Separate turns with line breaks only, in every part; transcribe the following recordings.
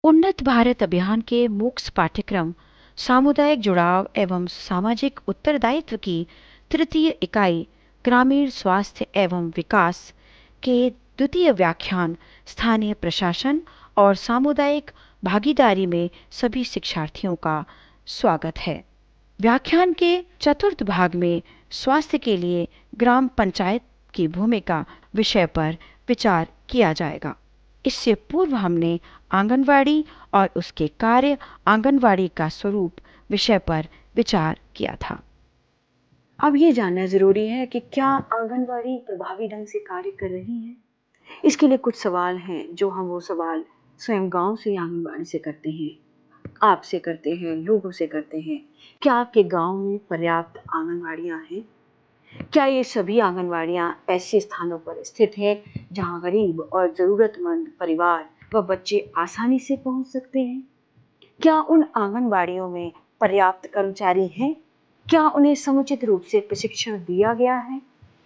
उन्नत भारत अभियान के मूक्स पाठ्यक्रम सामुदायिक जुड़ाव एवं सामाजिक उत्तरदायित्व की तृतीय इकाई ग्रामीण स्वास्थ्य एवं विकास के द्वितीय व्याख्यान स्थानीय प्रशासन और सामुदायिक भागीदारी में सभी शिक्षार्थियों का स्वागत है। व्याख्यान के चतुर्थ भाग में स्वास्थ्य के लिए ग्राम पंचायत की भूमिका विषय पर विचार किया जाएगा। इससे पूर्व हमने आंगनवाड़ी और उसके कार्य, आंगनवाड़ी का स्वरूप विषय पर विचार किया था।
अब ये जानना जरूरी है कि क्या आंगनवाड़ी प्रभावी ढंग से कार्य कर रही है। इसके लिए कुछ सवाल हैं जो हम वो सवाल स्वयं गांव से आंगनवाड़ी से करते हैं, आपसे करते हैं, लोगों से करते हैं। क्या आपके गांव में पर्याप्त आंगनवाड़ियां हैं? क्या ये सभी आंगनवाड़ियां ऐसे स्थानों पर स्थित है जहां गरीब और जरूरतमंद परिवार व बच्चे आसानी से पहुंच सकते हैं? क्या उन आंगनवाड़ियों में पर्याप्त कर्मचारी हैं? क्या उन्हें समुचित रूप से प्रशिक्षण दिया गया है?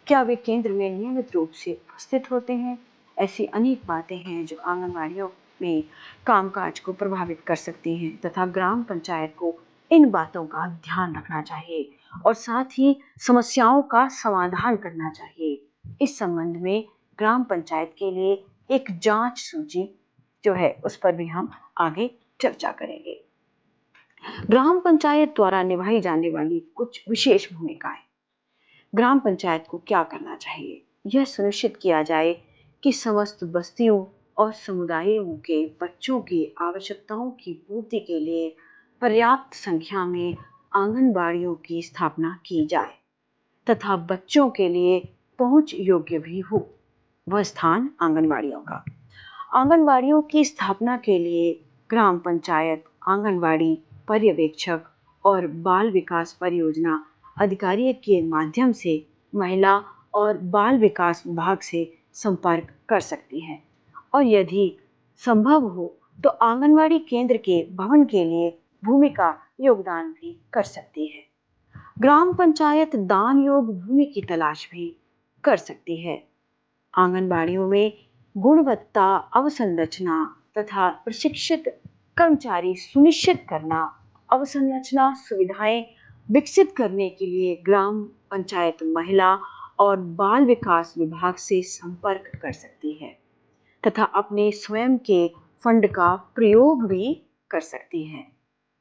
क्या वे केंद्र में नियमित रूप से उपस्थित होते हैं? ऐसी अनेक बातें हैं जो आंगनवाड़ियों में कामकाज को प्रभावित कर सकती हैं तथा ग्राम पंचायत को इन बातों का ध्यान रखना चाहिए और साथ ही समस्याओं का समाधान करना चाहिए। इस संबंध में ग्राम पंचायत के लिए एक जांच सूची जो है उस पर भी हम आगे चर्चा करेंगे। ग्राम पंचायत द्वारा निभाई जाने वाली कुछ विशेष भूमिकाएं। ग्राम पंचायत को क्या करना चाहिए? यह सुनिश्चित किया जाए कि समस्त बस्तियों और समुदायों के बच्चों की आवश्यकताओं की पूर्ति के लिए पर्याप्त संख्या में आंगनबाड़ियों की स्थापना की जाए तथा बच्चों के लिए पहुंच योग्य भी हो वह स्थान आंगनबाड़ियों का। आंगनबाड़ियों की स्थापना के लिए ग्राम पंचायत आंगनबाड़ी पर्यवेक्षक और बाल विकास परियोजना अधिकारी के माध्यम से महिला और बाल विकास विभाग से संपर्क कर सकती है और यदि संभव हो तो आंगनबाड़ी केंद्र के भवन के लिए भूमि का योगदान भी कर सकती है। ग्राम पंचायत दान योग भूमि की तलाश भी कर सकती है। आंगनबाड़ियों में गुणवत्ता अवसंरचना तथा प्रशिक्षित कर्मचारी सुनिश्चित करना, अवसंरचना सुविधाएं विकसित करने के लिए ग्राम पंचायत महिला और बाल विकास विभाग से संपर्क कर सकती है तथा अपने स्वयं के फंड का प्रयोग भी कर सकती है।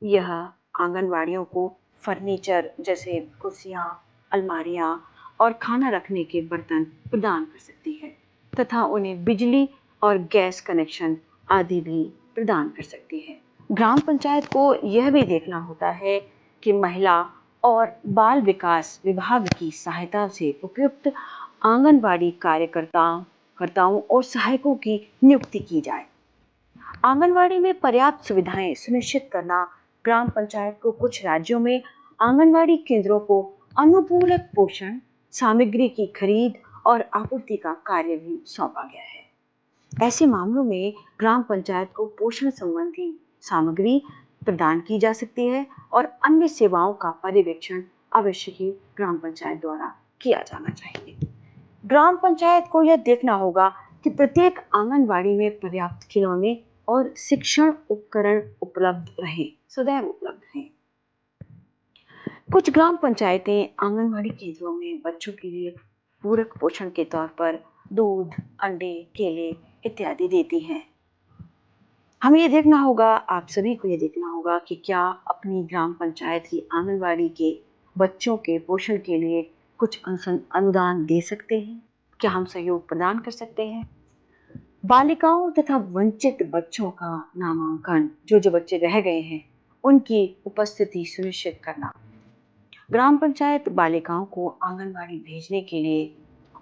यह आंगनबाड़ियों को फर्नीचर जैसे कुर्सियां, अलमारियां और खाना रखने के बर्तन प्रदान कर सकती है तथा उन्हें बिजली और गैस कनेक्शन आदि भी प्रदान कर सकती है। ग्राम पंचायत को यह भी देखना होता है कि महिला और बाल विकास विभाग की सहायता से उपयुक्त आंगनबाड़ी कार्यकर्ताओं और सहायकों की नियुक्ति की जाए। आंगनबाड़ी में पर्याप्त सुविधाएं सुनिश्चित करना। ग्राम पंचायत को कुछ राज्यों में आंगनबाड़ी केंद्रों को अनुपूरक पोषण सामग्री की खरीद और आपूर्ति का कार्य भी सौंपा गया है। ऐसे मामलों में ग्राम पंचायत को पोषण संबंधी सामग्री प्रदान की जा सकती है और अन्य सेवाओं का पर्यवेक्षण अवश्य ही ग्राम पंचायत द्वारा किया जाना चाहिए। ग्राम पंचायत को यह देखना होगा कि प्रत्येक आंगनबाड़ी में पर्याप्त खिलौने और शिक्षण उपकरण उपलब्ध रहे, सदैव उपलब्ध हैं। कुछ ग्राम पंचायतें आंगनबाड़ी केंद्रों में बच्चों के लिए पूरक पोषण के तौर पर दूध, अंडे, केले इत्यादि देती हैं। हमें ये देखना होगा, आप सभी को ये देखना होगा कि क्या अपनी ग्राम पंचायत की आंगनबाड़ी के बच्चों के पोषण के लिए कुछ अनुदान दे सकते हैं। क्या हम सहयोग प्रदान कर सकते हैं? बालिकाओं तथा वंचित बच्चों का नामांकन, जो बच्चे रह गए हैं उनकी उपस्थिति सुनिश्चित करना। ग्राम पंचायत बालिकाओं को आंगनबाड़ी भेजने के लिए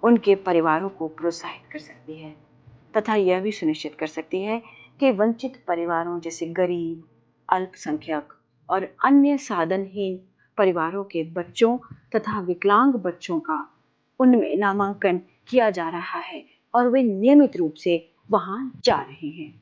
उनके परिवारों को प्रोत्साहित कर सकती है तथा यह भी सुनिश्चित कर सकती है कि वंचित परिवारों जैसे गरीब, अल्पसंख्यक और अन्य साधनहीन परिवारों के बच्चों तथा विकलांग बच्चों का उनमें नामांकन किया जा रहा है और वे नियमित रूप से वहां जा रहे हैं।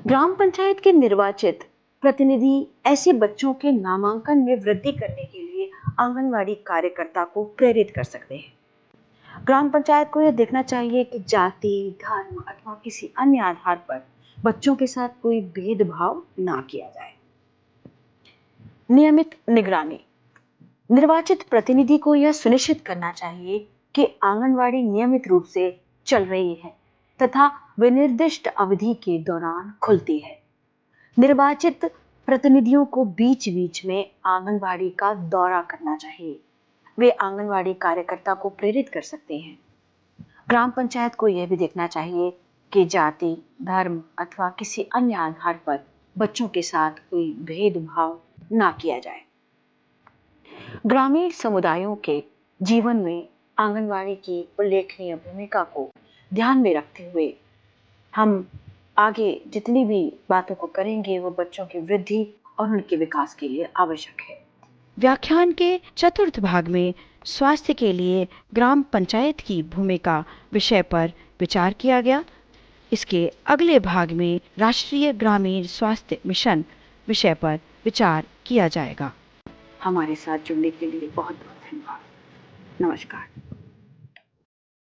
ग्राम पंचायत के निर्वाचित प्रतिनिधि ऐसे बच्चों के नामांकन में वृद्धि करने के लिए आंगनवाड़ी कार्यकर्ता को प्रेरित कर सकते हैं। ग्राम पंचायत को यह देखना चाहिए कि जाति, धर्म अथवा किसी अन्य आधार पर बच्चों के साथ कोई भेदभाव ना किया जाए। नियमित निगरानी। निर्वाचित प्रतिनिधि को यह सुनिश्चित करना चाहिए कि आंगनवाड़ी नियमित रूप से चल रही है तथा विनिर्दिष्ट अवधि के दौरान खुलती है। निर्वाचित प्रतिनिधियों को बीच बीच में आंगनवाड़ी का दौरा करना चाहिए। वे आंगनवाड़ी कार्यकर्ता को प्रेरित कर सकते हैं। ग्राम पंचायत को यह भी देखना चाहिए कि जाति, धर्म अथवा किसी अन्य आधार पर बच्चों के साथ कोई भेदभाव ना किया जाए। ग्रामीण समुदायों के जीवन में आंगनवाड़ी की उल्लेखनीय भूमिका को ध्यान में रखते हुए हम आगे जितनी भी बातों को करेंगे वो बच्चों की वृद्धि और उनके विकास के लिए आवश्यक है।
व्याख्यान के चतुर्थ भाग में स्वास्थ्य के लिए ग्राम पंचायत की भूमिका विषय पर विचार किया गया। इसके अगले भाग में राष्ट्रीय ग्रामीण स्वास्थ्य मिशन विषय पर विचार किया जाएगा।
हमारे साथ जुड़ने के लिए बहुत बहुत धन्यवाद। नमस्कार।